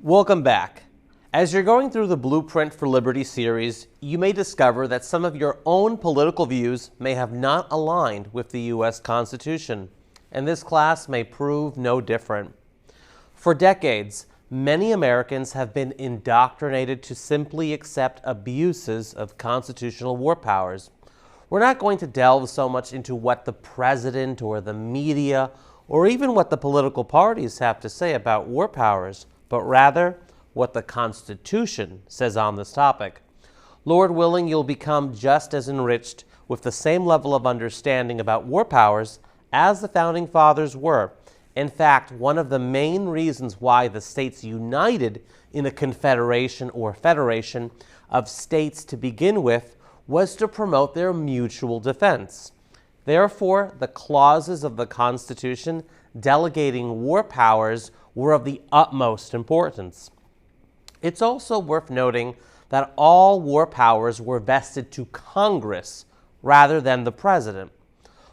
Welcome back. As you're going through the Blueprint for Liberty series, you may discover that some of your own political views may have not aligned with the U.S. Constitution, and this class may prove no different. For decades, many Americans have been indoctrinated to simply accept abuses of constitutional war powers. We're not going to delve so much into what the president or the media or even what the political parties have to say about war powers, but rather what the Constitution says on this topic. Lord willing, you'll become just as enriched with the same level of understanding about war powers as the Founding Fathers were. In fact, one of the main reasons why the states united in a confederation or federation of states to begin with was to promote their mutual defense. Therefore, the clauses of the Constitution delegating war powers were of the utmost importance. It's also worth noting that all war powers were vested to Congress rather than the President.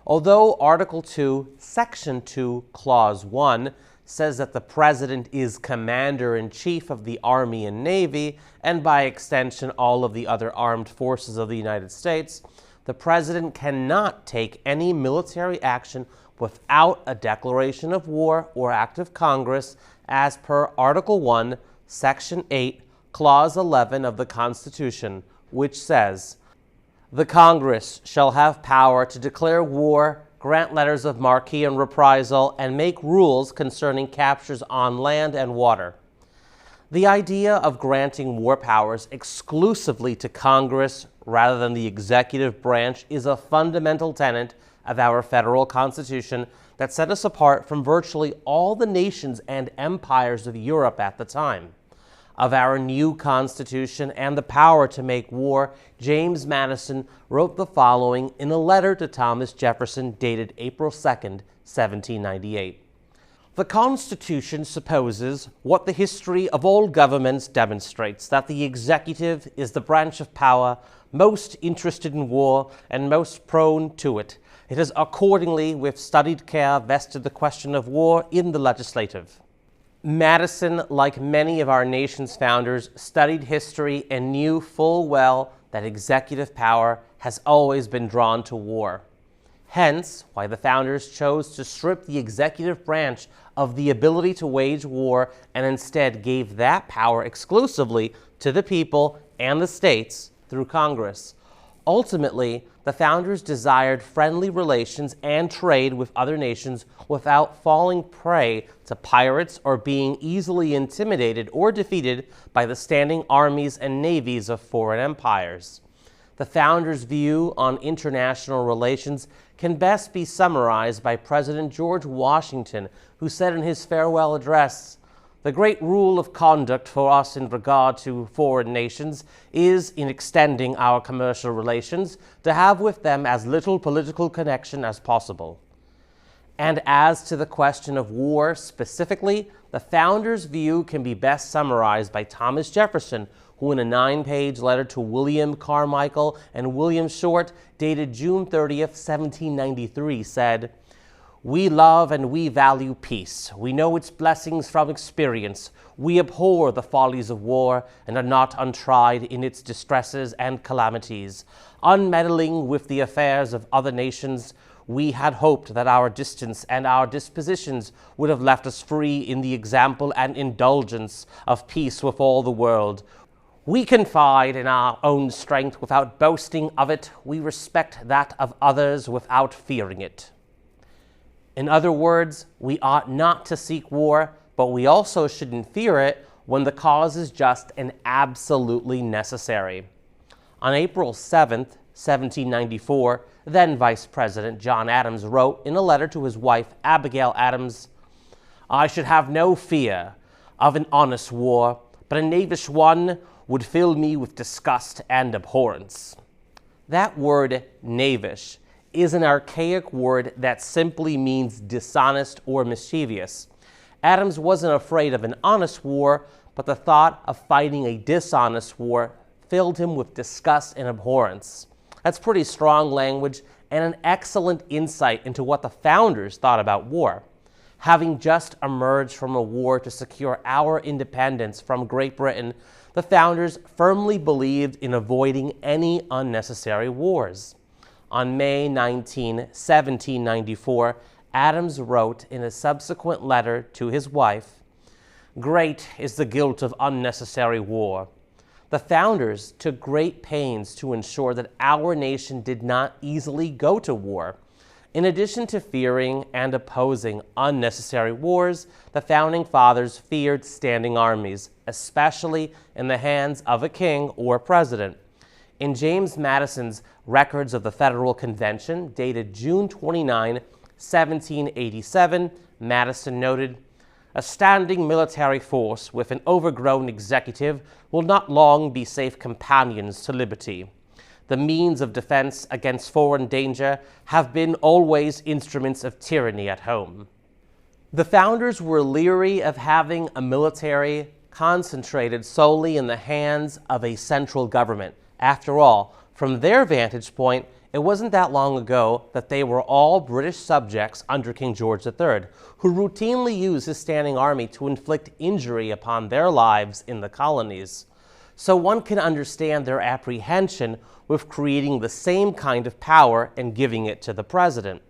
Although Article 2, Section 2, Clause 1 says that the President is Commander-in-Chief of the Army and Navy, and by extension all of the other armed forces of the United States, the President cannot take any military action without a declaration of war or act of Congress as per Article 1, Section 8, Clause 11 of the Constitution, which says, "The Congress shall have power to declare war, grant letters of marque and reprisal, and make rules concerning captures on land and water." The idea of granting war powers exclusively to Congress rather than the executive branch is a fundamental tenet of our federal Constitution that set us apart from virtually all the nations and empires of Europe at the time. Of our new Constitution and the power to make war, James Madison wrote the following in a letter to Thomas Jefferson dated April 2nd, 1798. "The Constitution supposes what the history of all governments demonstrates, that the executive is the branch of power most interested in war and most prone to it. It has accordingly, with studied care, vested the question of war in the legislative." Madison, like many of our nation's founders, studied history and knew full well that executive power has always been drawn to war. Hence, why the founders chose to strip the executive branch of the ability to wage war and instead gave that power exclusively to the people and the states through Congress. Ultimately, the founders desired friendly relations and trade with other nations without falling prey to pirates or being easily intimidated or defeated by the standing armies and navies of foreign empires. The founders' view on international relations can best be summarized by President George Washington, who said in his farewell address, "The great rule of conduct for us in regard to foreign nations is, in extending our commercial relations, to have with them as little political connection as possible." And as to the question of war specifically, the founders' view can be best summarized by Thomas Jefferson, who in a 9-page letter to William Carmichael and William Short, dated June 30th, 1793, said, "We love and we value peace. We know its blessings from experience. We abhor the follies of war and are not untried in its distresses and calamities. Unmeddling with the affairs of other nations, we had hoped that our distance and our dispositions would have left us free in the example and indulgence of peace with all the world. We confide in our own strength without boasting of it. We respect that of others without fearing it." In other words, we ought not to seek war, but we also shouldn't fear it when the cause is just and absolutely necessary. On April 7th, 1794, then Vice President John Adams wrote in a letter to his wife Abigail Adams, "I should have no fear of an honest war, but a knavish one would fill me with disgust and abhorrence." That word, knavish, is an archaic word that simply means dishonest or mischievous. Adams wasn't afraid of an honest war, but the thought of fighting a dishonest war filled him with disgust and abhorrence. That's pretty strong language and an excellent insight into what the founders thought about war. Having just emerged from a war to secure our independence from Great Britain, the founders firmly believed in avoiding any unnecessary wars. On May 19, 1794, Adams wrote in a subsequent letter to his wife, "Great is the guilt of unnecessary war." The founders took great pains to ensure that our nation did not easily go to war. In addition to fearing and opposing unnecessary wars, the founding fathers feared standing armies, especially in the hands of a king or president. In James Madison's Records of the Federal Convention, dated June 29, 1787, Madison noted, "A standing military force with an overgrown executive will not long be safe companions to liberty. The means of defense against foreign danger have been always instruments of tyranny at home." The founders were leery of having a military concentrated solely in the hands of a central government. After all, from their vantage point, it wasn't that long ago that they were all British subjects under King George III, who routinely used his standing army to inflict injury upon their lives in the colonies. So one can understand their apprehension with creating the same kind of power and giving it to the president.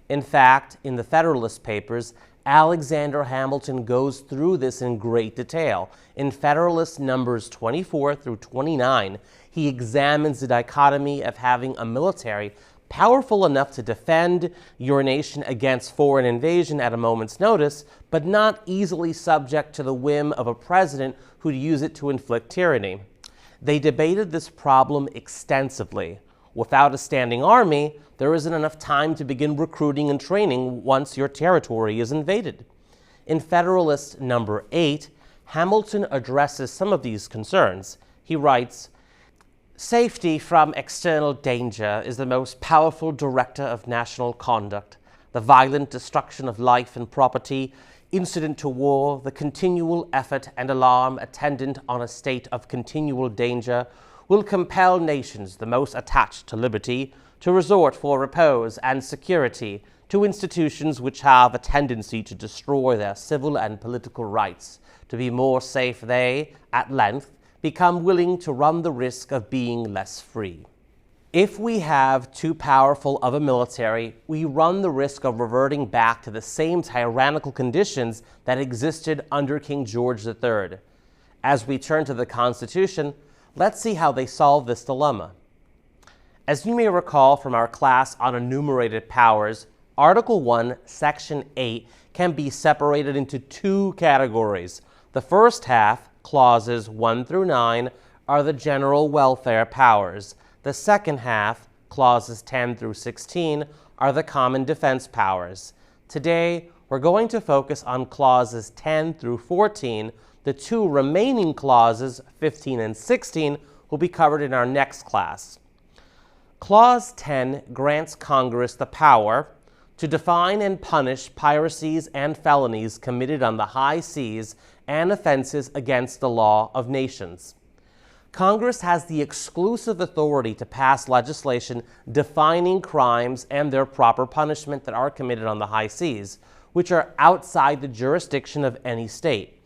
In fact, in the Federalist Papers, Alexander Hamilton goes through this in great detail. In Federalist numbers 24 through 29, he examines the dichotomy of having a military powerful enough to defend your nation against foreign invasion at a moment's notice, but not easily subject to the whim of a president who'd use it to inflict tyranny. They debated this problem extensively. Without a standing army, there isn't enough time to begin recruiting and training once your territory is invaded. In Federalist number 8, Hamilton addresses some of these concerns. He writes, "Safety from external danger is the most powerful director of national conduct. The violent destruction of life and property incident to war, the continual effort and alarm attendant on a state of continual danger, will compel nations the most attached to liberty to resort for repose and security to institutions which have a tendency to destroy their civil and political rights. To be more safe, they, at length, become willing to run the risk of being less free." If we have too powerful of a military, we run the risk of reverting back to the same tyrannical conditions that existed under King George III. As we turn to the Constitution, let's see how they solve this dilemma. As you may recall from our class on enumerated powers, Article 1, Section 8 can be separated into two categories. The first half, Clauses 1 through 9, are the general welfare powers. The second half, Clauses 10 through 16, are the common defense powers. Today, we're going to focus on Clauses 10 through 14. The two remaining clauses, 15 and 16, will be covered in our next class. Clause 10 grants Congress the power to define and punish piracies and felonies committed on the high seas and offenses against the law of nations. Congress has the exclusive authority to pass legislation defining crimes and their proper punishment that are committed on the high seas, which are outside the jurisdiction of any state.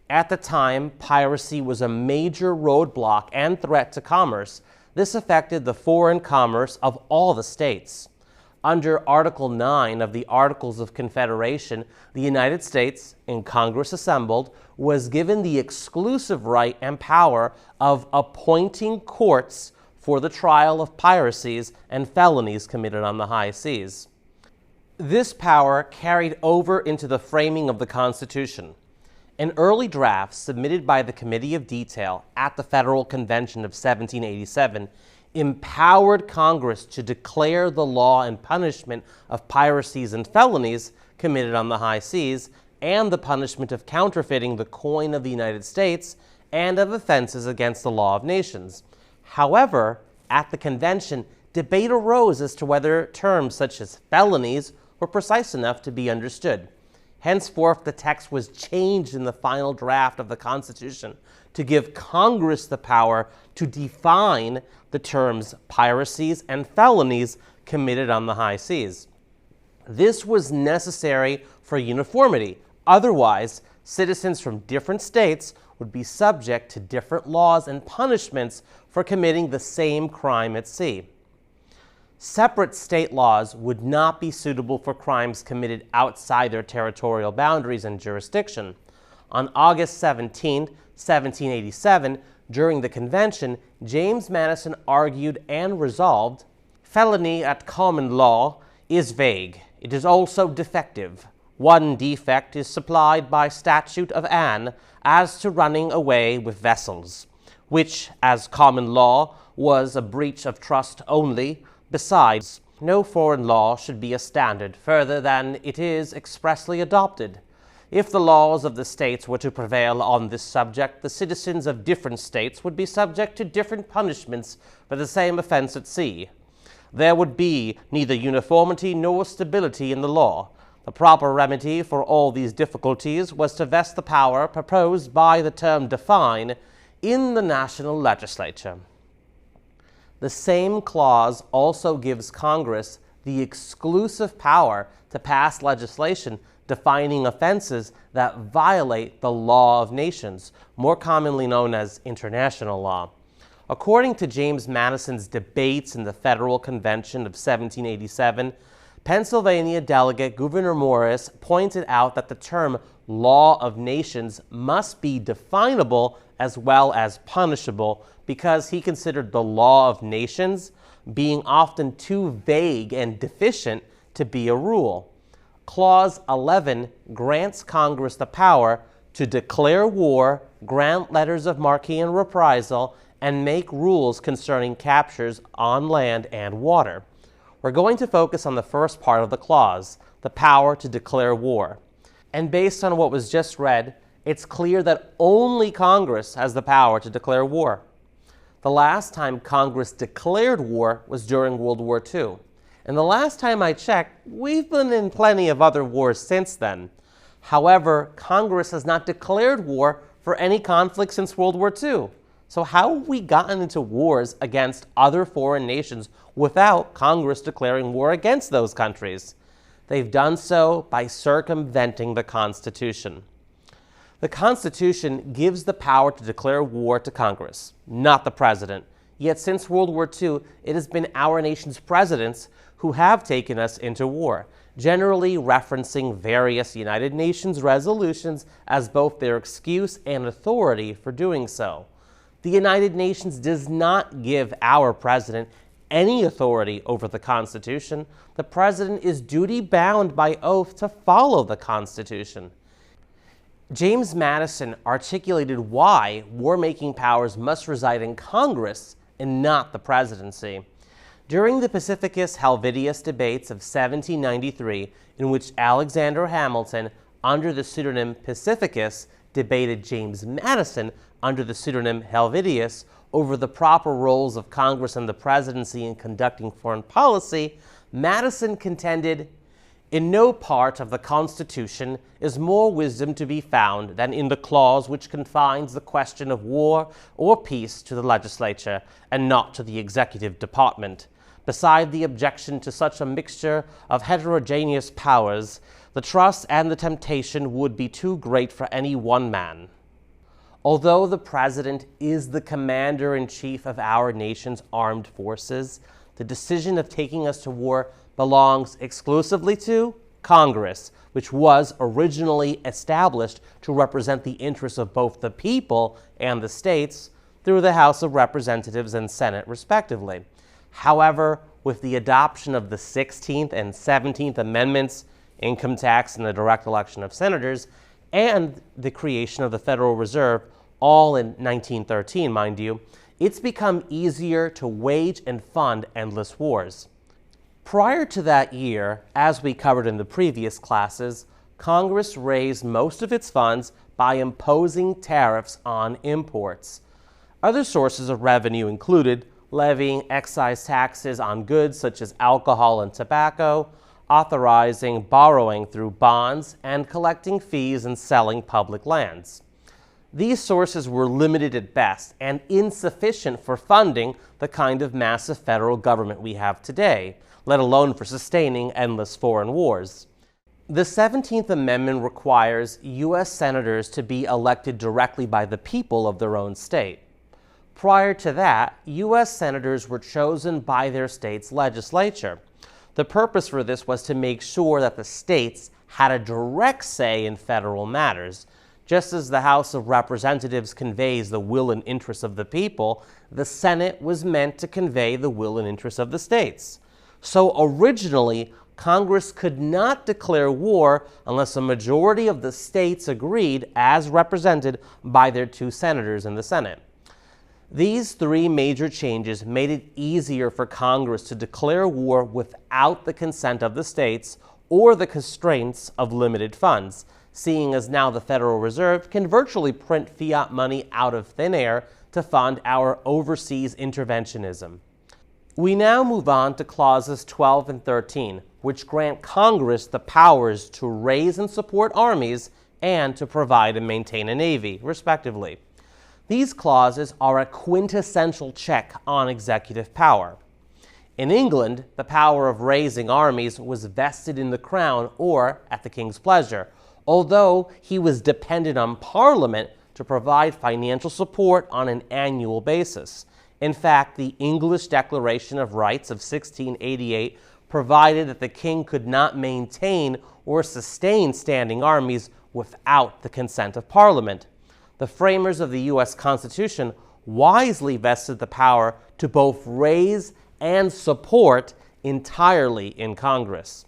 At the time, piracy was a major roadblock and threat to commerce. This affected the foreign commerce of all the states. Under Article 9 of the Articles of Confederation, the United States, in Congress assembled, was given the exclusive right and power of appointing courts for the trial of piracies and felonies committed on the high seas. This power carried over into the framing of the Constitution. An early draft submitted by the Committee of Detail at the Federal Convention of 1787 empowered Congress to declare the law and punishment of piracies and felonies committed on the high seas, and the punishment of counterfeiting the coin of the United States, and of offenses against the law of nations. However, at the convention, debate arose as to whether terms such as felonies were precise enough to be understood. Henceforth, the text was changed in the final draft of the Constitution to give Congress the power to define the terms piracies and felonies committed on the high seas. This was necessary for uniformity. Otherwise, citizens from different states would be subject to different laws and punishments for committing the same crime at sea. Separate state laws would not be suitable for crimes committed outside their territorial boundaries and jurisdiction. On August 17, 1787, during the convention, James Madison argued and resolved, "Felony at common law is vague. It is also defective. One defect is supplied by statute of Anne as to running away with vessels, which, as common law, was a breach of trust only. Besides, no foreign law should be a standard further than it is expressly adopted. If the laws of the states were to prevail on this subject, the citizens of different states would be subject to different punishments for the same offense at sea. There would be neither uniformity nor stability in the law. The proper remedy for all these difficulties was to vest the power proposed by the term define in the national legislature." The same clause also gives Congress the exclusive power to pass legislation defining offenses that violate the law of nations, more commonly known as international law. According to James Madison's debates in the Federal Convention of 1787, Pennsylvania delegate Gouverneur Morris pointed out that the term law of nations must be definable as well as punishable, because he considered the law of nations being often too vague and deficient to be a rule. Clause 11 grants Congress the power to declare war, grant letters of marque and reprisal, and make rules concerning captures on land and water. We're going to focus on the first part of the clause, the power to declare war. And based on what was just read, it's clear that only Congress has the power to declare war. The last time Congress declared war was during World War II. And the last time I checked, we've been in plenty of other wars since then. However, Congress has not declared war for any conflict since World War II. So how have we gotten into wars against other foreign nations without Congress declaring war against those countries? They've done so by circumventing the Constitution. The Constitution gives the power to declare war to Congress, not the President. Yet since World War II, it has been our nation's presidents who have taken us into war, generally referencing various United Nations resolutions as both their excuse and authority for doing so. The United Nations does not give our president any authority over the Constitution. The president is duty-bound by oath to follow the Constitution. James Madison articulated why war-making powers must reside in Congress and not the presidency. During the Pacificus Helvidius debates of 1793, in which Alexander Hamilton, under the pseudonym Pacificus, debated James Madison under the pseudonym Helvidius over the proper roles of Congress and the presidency in conducting foreign policy, Madison contended, "In no part of the Constitution is more wisdom to be found than in the clause which confines the question of war or peace to the legislature and not to the executive department. Beside the objection to such a mixture of heterogeneous powers, the trust and the temptation would be too great for any one man." Although the president is the commander-in-chief of our nation's armed forces, the decision of taking us to war belongs exclusively to Congress, which was originally established to represent the interests of both the people and the states through the House of Representatives and Senate, respectively. However, with the adoption of the 16th and 17th Amendments, income tax and the direct election of senators, and the creation of the Federal Reserve, all in 1913, mind you, it's become easier to wage and fund endless wars. Prior to that year, as we covered in the previous classes, Congress raised most of its funds by imposing tariffs on imports. Other sources of revenue included levying excise taxes on goods such as alcohol and tobacco, authorizing borrowing through bonds, and collecting fees and selling public lands. These sources were limited at best and insufficient for funding the kind of massive federal government we have today, let alone for sustaining endless foreign wars. The 17th Amendment requires U.S. senators to be elected directly by the people of their own state. Prior to that, U.S. senators were chosen by their state's legislature. The purpose for this was to make sure that the states had a direct say in federal matters. Just as the House of Representatives conveys the will and interests of the people, the Senate was meant to convey the will and interests of the states. So originally, Congress could not declare war unless a majority of the states agreed, as represented by their 2 senators in the Senate. These 3 major changes made it easier for Congress to declare war without the consent of the states or the constraints of limited funds, seeing as now the Federal Reserve can virtually print fiat money out of thin air to fund our overseas interventionism. We now move on to clauses 12 and 13, which grant Congress the powers to raise and support armies and to provide and maintain a navy, respectively. These clauses are a quintessential check on executive power. In England, the power of raising armies was vested in the crown or at the king's pleasure, although he was dependent on Parliament to provide financial support on an annual basis. In fact, the English Declaration of Rights of 1688 provided that the king could not maintain or sustain standing armies without the consent of Parliament. The framers of the U.S. Constitution wisely vested the power to both raise and support entirely in Congress.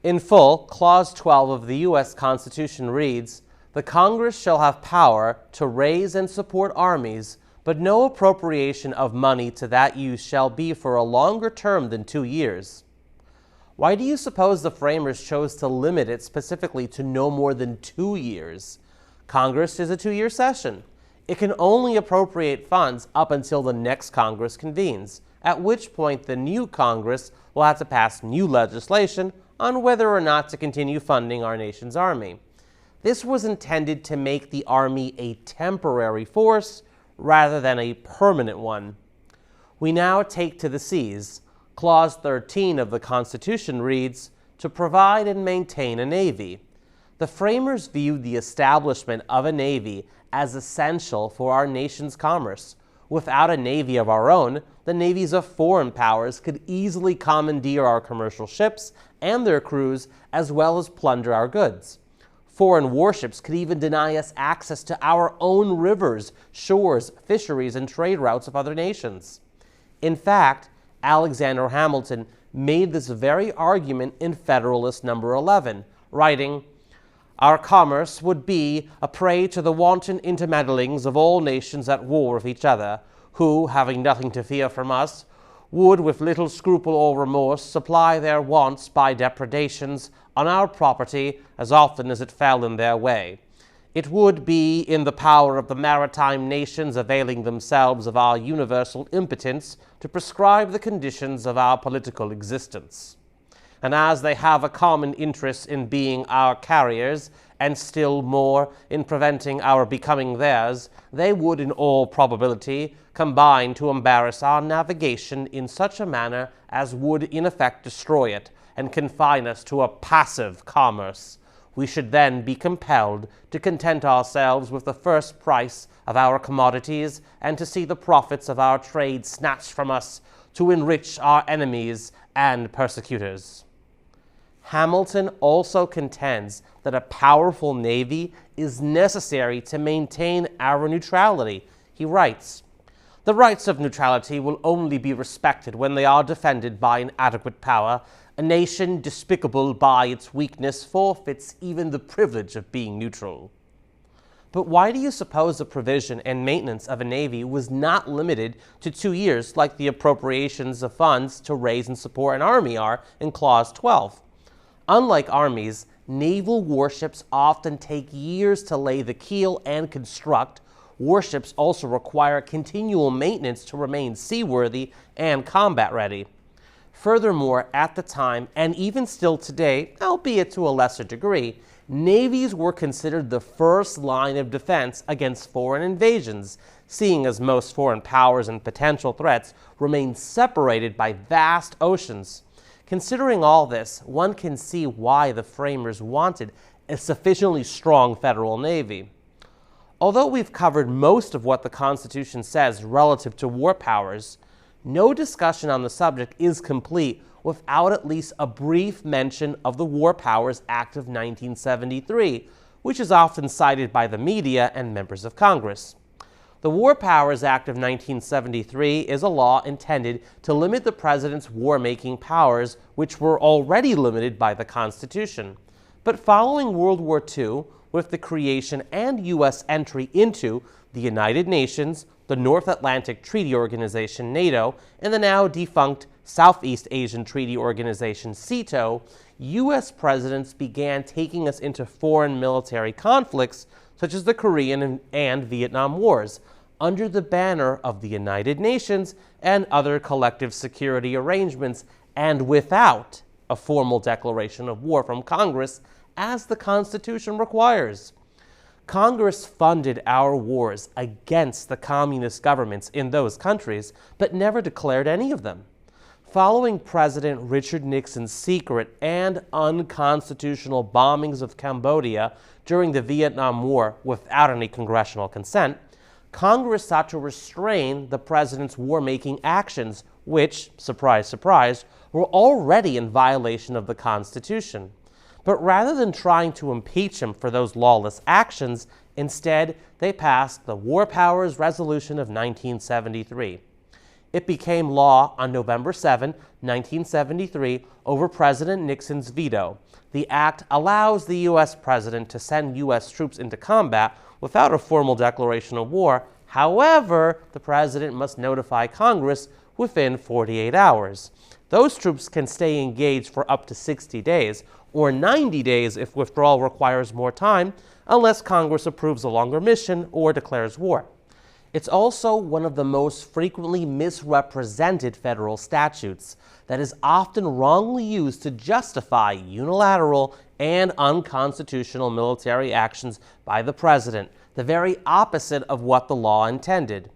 In full, Clause 12 of the U.S. Constitution reads, "The Congress shall have power to raise and support armies, but no appropriation of money to that use shall be for a longer term than 2 years." Why do you suppose the framers chose to limit it specifically to no more than 2 years? Congress is a 2-year session. It can only appropriate funds up until the next Congress convenes, at which point the new Congress will have to pass new legislation on whether or not to continue funding our nation's army. This was intended to make the army a temporary force rather than a permanent one. We now take to the seas. Clause 13 of the Constitution reads, "To provide and maintain a navy." The framers viewed the establishment of a navy as essential for our nation's commerce. Without a navy of our own, the navies of foreign powers could easily commandeer our commercial ships and their crews, as well as plunder our goods. Foreign warships could even deny us access to our own rivers, shores, fisheries, and trade routes of other nations. In fact, Alexander Hamilton made this very argument in Federalist No. 11, writing, "Our commerce would be a prey to the wanton intermeddlings of all nations at war with each other, who, having nothing to fear from us, would with little scruple or remorse supply their wants by depredations on our property as often as it fell in their way. It would be in the power of the maritime nations, availing themselves of our universal impotence, to prescribe the conditions of our political existence. And as they have a common interest in being our carriers, and still more in preventing our becoming theirs, they would in all probability combine to embarrass our navigation in such a manner as would in effect destroy it, and confine us to a passive commerce. We should then be compelled to content ourselves with the first price of our commodities, and to see the profits of our trade snatched from us, to enrich our enemies and persecutors." Hamilton also contends that a powerful navy is necessary to maintain our neutrality. He writes, "The rights of neutrality will only be respected when they are defended by an adequate power. A nation despicable by its weakness forfeits even the privilege of being neutral." But why do you suppose the provision and maintenance of a navy was not limited to 2 years like the appropriations of funds to raise and support an army are in Clause 12? Unlike armies, naval warships often take years to lay the keel and construct. Warships also require continual maintenance to remain seaworthy and combat ready. Furthermore, at the time, and even still today, albeit to a lesser degree, navies were considered the first line of defense against foreign invasions, seeing as most foreign powers and potential threats remain separated by vast oceans. Considering all this, one can see why the framers wanted a sufficiently strong federal navy. Although we've covered most of what the Constitution says relative to war powers, no discussion on the subject is complete without at least a brief mention of the War Powers Act of 1973, which is often cited by the media and members of Congress. The War Powers Act of 1973 is a law intended to limit the president's war-making powers, which were already limited by the Constitution. But following World War II, with the creation and U.S. entry into the United Nations, the North Atlantic Treaty Organization, NATO, and the now defunct Southeast Asian Treaty Organization, SEATO, U.S. presidents began taking us into foreign military conflicts, such as the Korean and Vietnam Wars, under the banner of the United Nations and other collective security arrangements, and without a formal declaration of war from Congress, as the Constitution requires. Congress funded our wars against the communist governments in those countries, but never declared any of them. Following President Richard Nixon's secret and unconstitutional bombings of Cambodia during the Vietnam War without any congressional consent, Congress sought to restrain the president's war-making actions, which, surprise, surprise, were already in violation of the Constitution. But rather than trying to impeach him for those lawless actions, instead they passed the War Powers Resolution of 1973. It became law on November 7, 1973, over President Nixon's veto. The act allows the U.S. president to send U.S. troops into combat without a formal declaration of war. However, the president must notify Congress within 48 hours. Those troops can stay engaged for up to 60 days, or 90 days if withdrawal requires more time, unless Congress approves a longer mission or declares war. It's also one of the most frequently misrepresented federal statutes that is often wrongly used to justify unilateral and unconstitutional military actions by the president, the very opposite of what the law intended.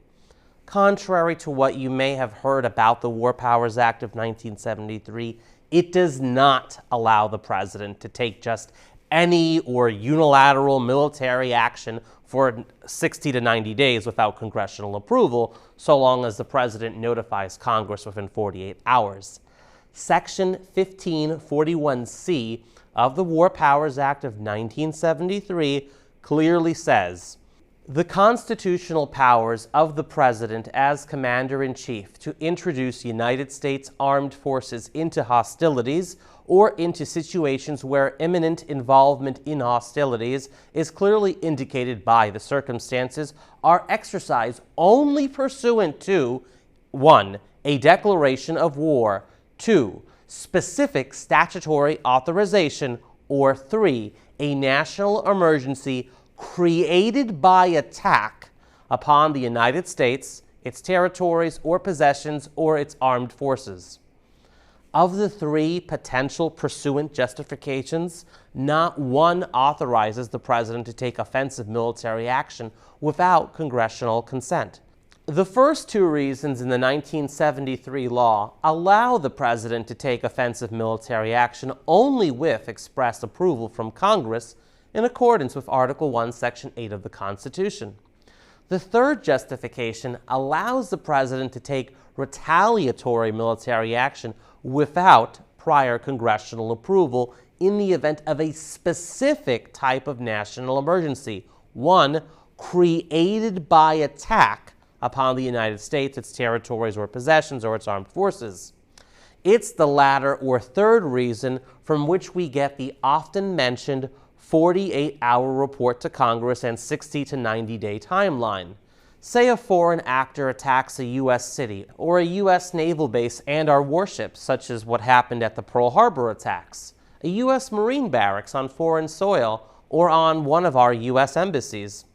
Contrary to what you may have heard about the War Powers Act of 1973, it does not allow the president to take just any or unilateral military action for 60 to 90 days without congressional approval, so long as the president notifies Congress within 48 hours. Section 1541C of the War Powers Act of 1973 clearly says, "The constitutional powers of the President as Commander-in-Chief to introduce United States armed forces into hostilities or into situations where imminent involvement in hostilities is clearly indicated by the circumstances are exercised only pursuant to 1. A declaration of war, 2. Specific statutory authorization, or 3. A national emergency created by attack upon the United States, its territories or possessions, or its armed forces." Of the 3 potential pursuant justifications, not one authorizes the president to take offensive military action without congressional consent. The first 2 reasons in the 1973 law allow the president to take offensive military action only with express approval from Congress in accordance with Article 1, Section 8 of the Constitution. The third justification allows the president to take retaliatory military action without prior congressional approval in the event of a specific type of national emergency, one created by attack upon the United States, its territories or possessions, or its armed forces. It's the latter or third reason from which we get the often mentioned 48-hour report to Congress and 60 to 90-day timeline. Say a foreign actor attacks a U.S. city or a U.S. naval base and our warships, such as what happened at the Pearl Harbor attacks, a U.S. Marine barracks on foreign soil, or on one of our U.S. embassies.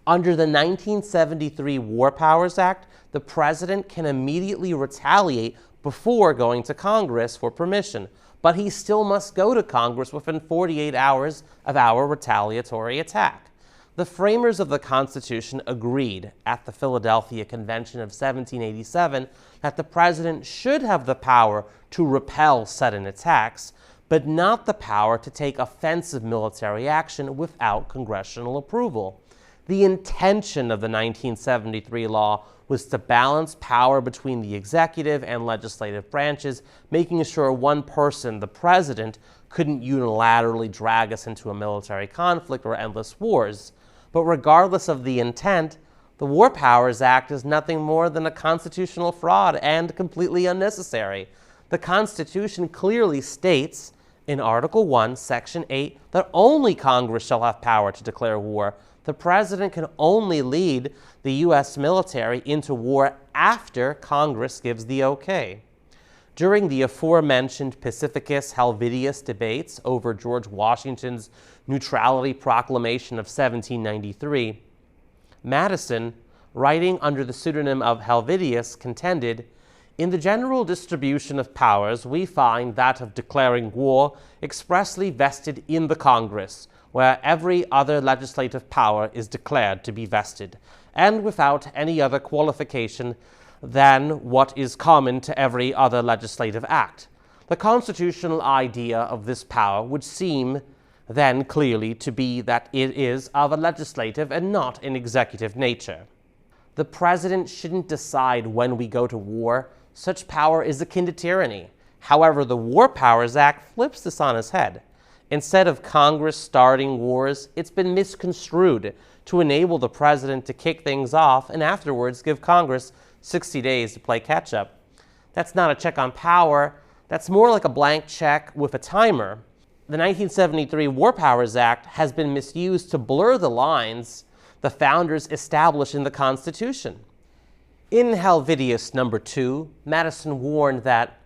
Under the 1973 War Powers Act, the president can immediately retaliate before going to Congress for permission, but he still must go to Congress within 48 hours of our retaliatory attack. The framers of the Constitution agreed at the Philadelphia Convention of 1787 that the president should have the power to repel sudden attacks, but not the power to take offensive military action without congressional approval. The intention of the 1973 law was to balance power between the executive and legislative branches, making sure one person, the president, couldn't unilaterally drag us into a military conflict or endless wars. But regardless of the intent, the War Powers Act is nothing more than a constitutional fraud and completely unnecessary. The Constitution clearly states in Article 1, Section 8, that only Congress shall have power to declare war. The president can only lead the U.S. military into war after Congress gives the okay. During the aforementioned Pacificus-Helvidius debates over George Washington's Neutrality Proclamation of 1793, Madison, writing under the pseudonym of Helvidius, contended, "In the general distribution of powers, we find that of declaring war expressly vested in the Congress, where every other legislative power is declared to be vested, and without any other qualification than what is common to every other legislative act. The constitutional idea of this power would seem then clearly to be that it is of a legislative and not an executive nature. The president shouldn't decide when we go to war. Such power is akin to tyranny. However, the War Powers Act flips this on its head. Instead of Congress starting wars, it's been misconstrued to enable the president to kick things off and afterwards give Congress 60 days to play catch-up. That's not a check on power. That's more like a blank check with a timer. The 1973 War Powers Act has been misused to blur the lines the founders established in the Constitution. In Helvidius No. 2, Madison warned that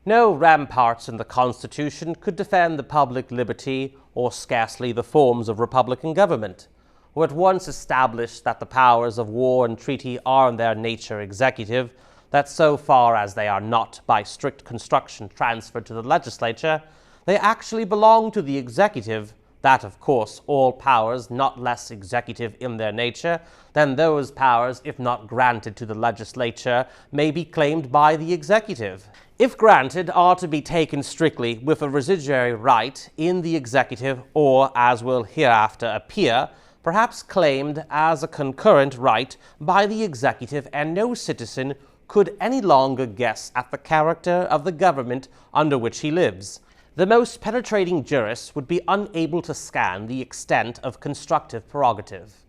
no ramparts in the Constitution could defend the public liberty or scarcely the forms of republican government, who at once established that the powers of war and treaty are in their nature executive, that so far as they are not by strict construction transferred to the legislature, they actually belong to the executive, that, of course, all powers not less executive in their nature than those powers, if not granted to the legislature, may be claimed by the executive. If granted, are to be taken strictly with a residuary right in the executive, or, as will hereafter appear, perhaps claimed as a concurrent right by the executive, and no citizen could any longer guess at the character of the government under which he lives. The most penetrating jurist would be unable to scan the extent of constructive prerogative."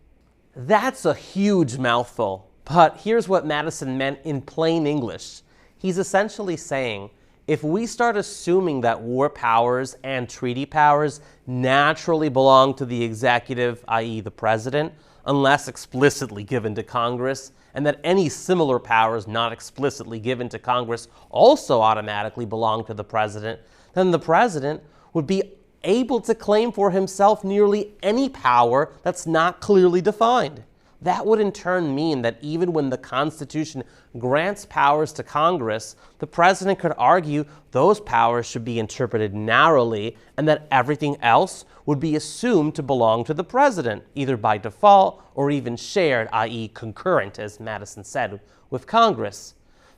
That's a huge mouthful, but here's what Madison meant in plain English. He's essentially saying, if we start assuming that war powers and treaty powers naturally belong to the executive, i.e. the president, unless explicitly given to Congress, and that any similar powers not explicitly given to Congress also automatically belong to the president, then the president would be able to claim for himself nearly any power that's not clearly defined. That would in turn mean that even when the Constitution grants powers to Congress, the president could argue those powers should be interpreted narrowly and that everything else would be assumed to belong to the president, either by default or even shared, i.e. concurrent, as Madison said, with Congress.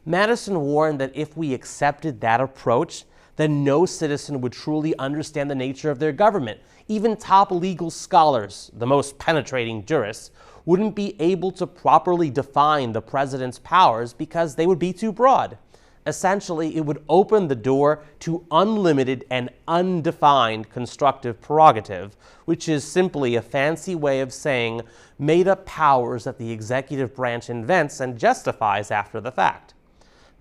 Madison warned that if we accepted that approach, then no citizen would truly understand the nature of their government. Even top legal scholars, the most penetrating jurists, wouldn't be able to properly define the president's powers because they would be too broad. Essentially, it would open the door to unlimited and undefined constructive prerogative, which is simply a fancy way of saying made-up powers that the executive branch invents and justifies after the fact.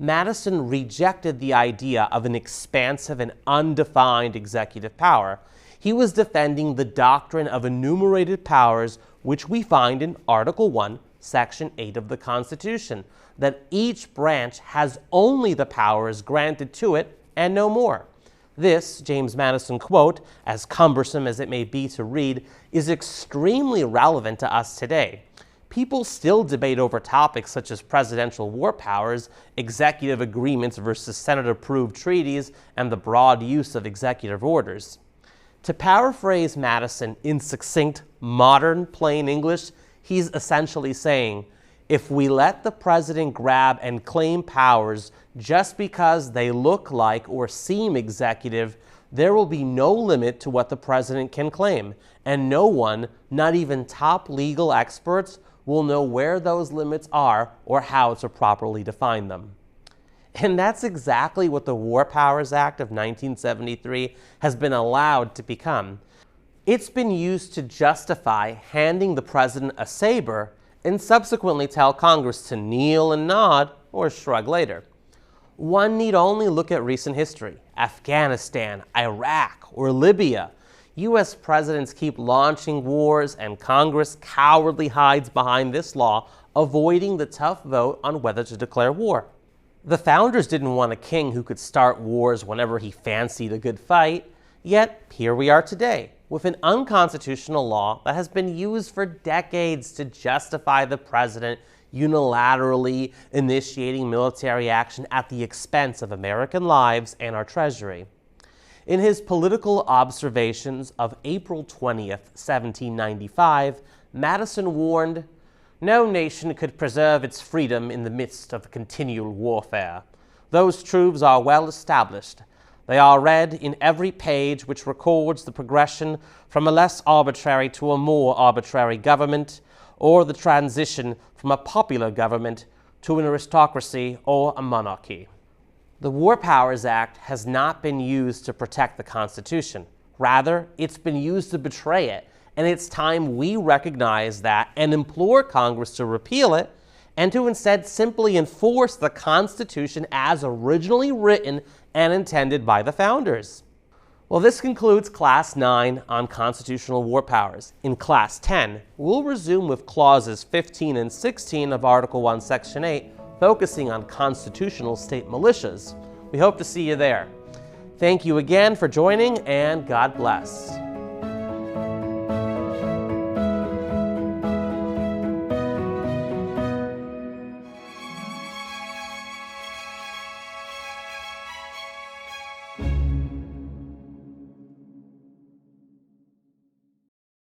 Madison rejected the idea of an expansive and undefined executive power. He was defending the doctrine of enumerated powers, which we find in Article 1, Section 8 of the Constitution, that each branch has only the powers granted to it and no more. This, James Madison quote, as cumbersome as it may be to read, is extremely relevant to us today. People still debate over topics such as presidential war powers, executive agreements versus Senate-approved treaties, and the broad use of executive orders. To paraphrase Madison in succinct, modern, plain English, he's essentially saying, if we let the president grab and claim powers just because they look like or seem executive, there will be no limit to what the president can claim, and no one, not even top legal experts, will know where those limits are or how to properly define them. And that's exactly what the War Powers Act of 1973 has been allowed to become. It's been used to justify handing the president a saber and subsequently tell Congress to kneel and nod or shrug later. One need only look at recent history. Afghanistan, Iraq, or Libya. U.S. presidents keep launching wars, and Congress cowardly hides behind this law, avoiding the tough vote on whether to declare war. The founders didn't want a king who could start wars whenever he fancied a good fight, yet here we are today, with an unconstitutional law that has been used for decades to justify the president unilaterally initiating military action at the expense of American lives and our treasury. In his political observations of April 20th, 1795, Madison warned, "No nation could preserve its freedom in the midst of continual warfare. Those truths are well established. They are read in every page which records the progression from a less arbitrary to a more arbitrary government, or the transition from a popular government to an aristocracy or a monarchy." The War Powers Act has not been used to protect the Constitution. Rather, it's been used to betray it, and it's time we recognize that and implore Congress to repeal it and to instead simply enforce the Constitution as originally written and intended by the founders. Well, this concludes Class 9 on constitutional war powers. In Class 10, we'll resume with Clauses 15 and 16 of Article 1, Section 8, focusing on constitutional state militias. We hope to see you there. Thank you again for joining, and God bless.